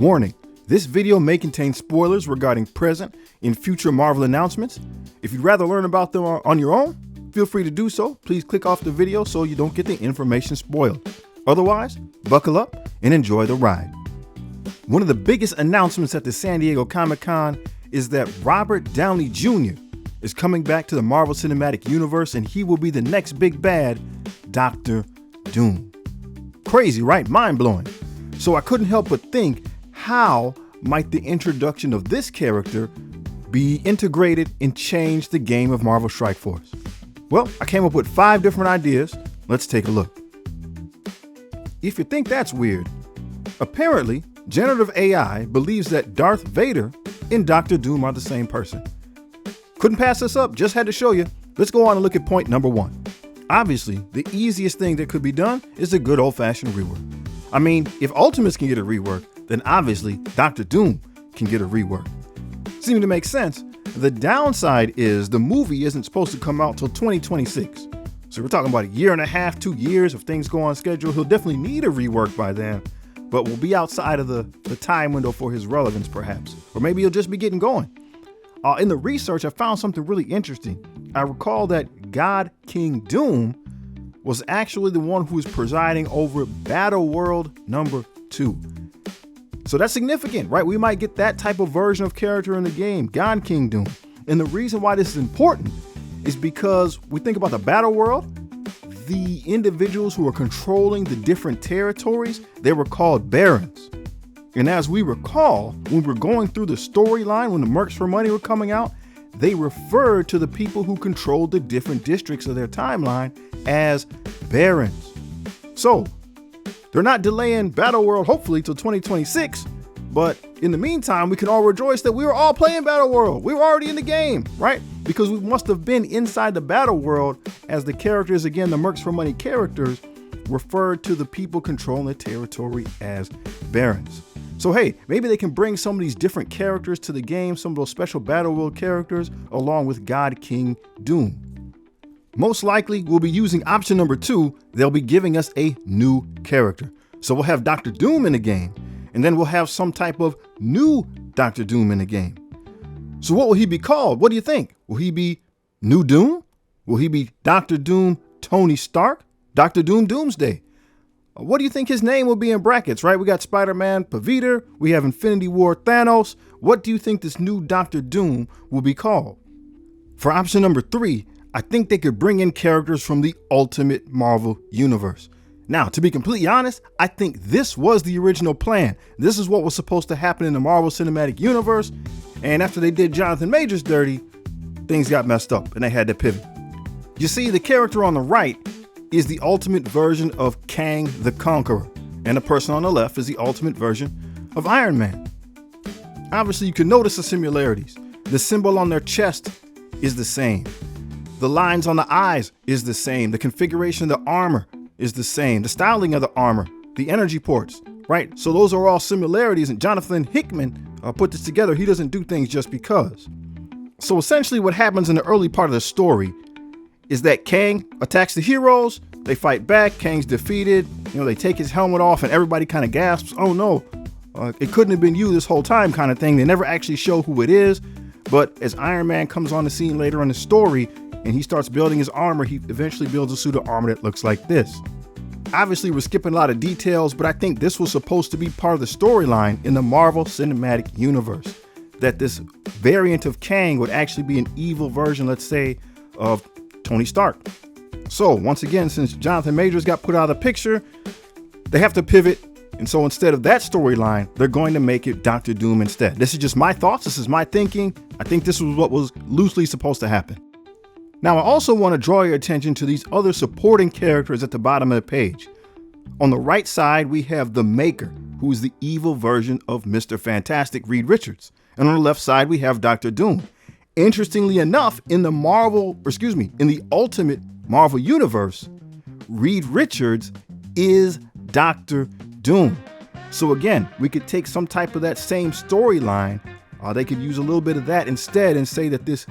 Warning, this video may contain spoilers regarding present and future Marvel announcements. If you'd rather learn about them on your own, feel free to do so. Please click off the video so you don't get the information spoiled. Otherwise, buckle up and enjoy the ride. One of the biggest announcements at the San Diego Comicon is that Robert Downy Jr. is coming back to the Marvel Cinematic Universe, and he will be the next big bad, Dr. Doom. Crazy, right? Mind-blowing. So I couldn't help but think, how might the introduction of this character be integrated and change the game of Marvel Strike Force? Well, I came up with 5 different ideas. Let's take a look. If you think that's weird, apparently, generative AI believes that Darth Vader and Dr. Doom are the same person. Couldn't pass this up, just had to show you. Let's go on and look at point number 1. Obviously, the easiest thing that could be done is a good old-fashioned rework. I mean, if Ultimates can get a rework, then obviously Dr. Doom can get a rework. Seems to make sense. The downside is the movie isn't supposed to come out till 2026. So we're talking about a year and a half, 2 years if things go on schedule. He'll definitely need a rework by then, but we'll be outside of the time window for his relevance perhaps. Or maybe he'll just be getting going. In the research, I found something really interesting. I recall that God King Doom was actually the one who was presiding over Battle World number 2. So that's significant, right? We might get that type of version of character in the game, God King Doom. And the reason why this is important is because we think about the Battle World, the individuals who are controlling the different territories, they were called barons. And as we recall, when we're going through the storyline, when the Mercs for Money were coming out, they referred to the people who controlled the different districts of their timeline as barons. So they're not delaying Battle World, hopefully, till 2026. But in the meantime, we can all rejoice that we were all playing Battle World. We were already in the game, right? Because we must have been inside the Battle World as the characters, again, the Mercs for Money characters, referred to the people controlling the territory as barons. So hey, maybe they can bring some of these different characters to the game, some of those special Battle World characters, along with God King Doom. Most likely, we'll be using option number 2. They'll be giving us a new character. So we'll have Dr. Doom in the game, and then we'll have some type of new Dr. Doom in the game. So what will he be called? What do you think? Will he be New Doom? Will he be Dr. Doom Tony Stark? Dr. Doom Doomsday? What do you think his name will be in brackets, right? We got Spider-Man Paviter. We have Infinity War Thanos. What do you think this new Dr. Doom will be called? For option number 3, I think they could bring in characters from the Ultimate Marvel Universe. Now, to be completely honest, I think this was the original plan. This is what was supposed to happen in the Marvel Cinematic Universe. And after they did Jonathan Majors dirty, things got messed up and they had to pivot. You see, the character on the right is the ultimate version of Kang the Conqueror. And the person on the left is the ultimate version of Iron Man. Obviously, you can notice the similarities. The symbol on their chest is the same. The lines on the eyes is the same. The configuration of the armor is the same. The styling of the armor, the energy ports, right? So those are all similarities, and Jonathan Hickman put this together. He doesn't do things just because. So essentially what happens in the early part of the story is that Kang attacks the heroes, they fight back, Kang's defeated, they take his helmet off and everybody kind of gasps, oh no, it couldn't have been you this whole time kind of thing. They never actually show who it is, but as Iron Man comes on the scene later in the story and he starts building his armor, he eventually builds a suit of armor that looks like this. Obviously, we're skipping a lot of details, but I think this was supposed to be part of the storyline in the Marvel Cinematic Universe, that this variant of Kang would actually be an evil version, let's say, of Tony Stark. So once again, since Jonathan Majors got put out of the picture, they have to pivot. And so instead of that storyline, they're going to make it Dr. Doom instead. This is just my thoughts. This is my thinking. I think this was what was loosely supposed to happen. Now, I also want to draw your attention to these other supporting characters at the bottom of the page. On the right side, we have the Maker, who is the evil version of Mr. Fantastic, Reed Richards. And on the left side, we have Dr. Doom. Interestingly enough, in the Ultimate Marvel Universe, Reed Richards is Dr. Doom. So again, we could take some type of that same storyline. They could use a little bit of that instead and say that this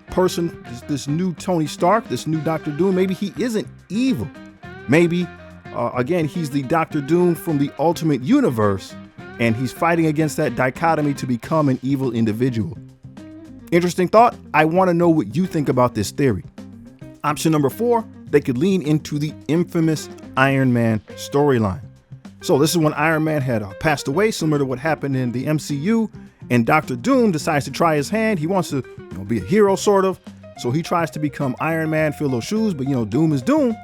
person, this new Tony Stark, this new Dr. Doom, maybe he isn't evil. Maybe, again, he's the Dr. Doom from the Ultimate Universe, and he's fighting against that dichotomy to become an evil individual. Interesting thought. I want to know what you think about this theory. Option number 4, they could lean into the infamous Iron Man storyline. So this is when Iron Man had passed away, similar to what happened in the MCU, and Dr. Doom decides to try his hand. He wants to be a hero, sort of. So he tries to become Iron Man, fill those shoes, but Doom is Doom.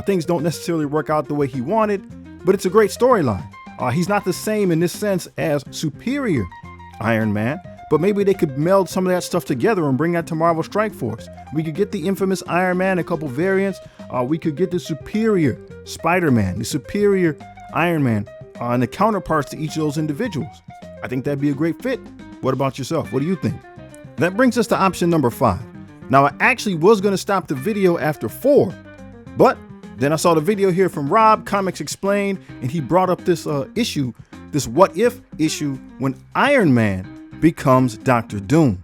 Things don't necessarily work out the way he wanted, but it's a great storyline. He's not the same in this sense as Superior Iron Man, but maybe they could meld some of that stuff together and bring that to Marvel Strike Force. We could get the infamous Iron Man, a couple variants. We could get the Superior Spider-Man, the Superior Iron Man, and the counterparts to each of those individuals. I think that'd be a great fit. What about yourself? What do you think? That brings us to option number 5. Now, I actually was going to stop the video after 4, but then I saw the video here from Rob, Comics Explained, and he brought up this issue, this what if issue when Iron Man becomes Dr. Doom.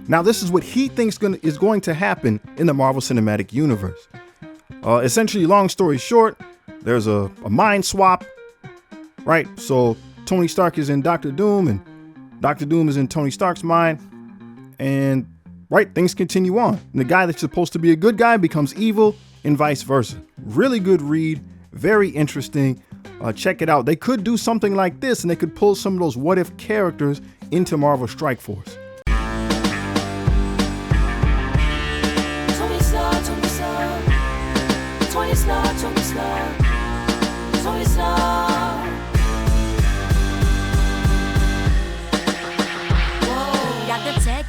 Now, this is what he thinks is going to happen in the Marvel Cinematic Universe. Essentially, long story short, there's a mind swap, right? So Tony Stark is in Dr. Doom and Dr. Doom is in Tony Stark's mind, and right, things continue on. And the guy that's supposed to be a good guy becomes evil and vice versa. Really good read, very interesting. Check it out. They could do something like this and they could pull some of those what if characters into Marvel Strike Force.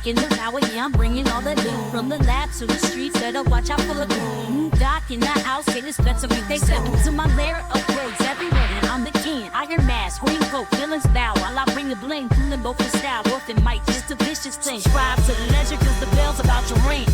In the power, yeah, I'm bringing all the loot from the lab to the streets. Better watch out for the new doc in the house. Get this better me. They step into my lair of words everywhere. And I'm the king. Iron Mask, green coat, feelings bow. While I bring the bling, pulling both the style. Worth and might, just a vicious thing. Subscribe to the ledger, cause the bell's about to ring.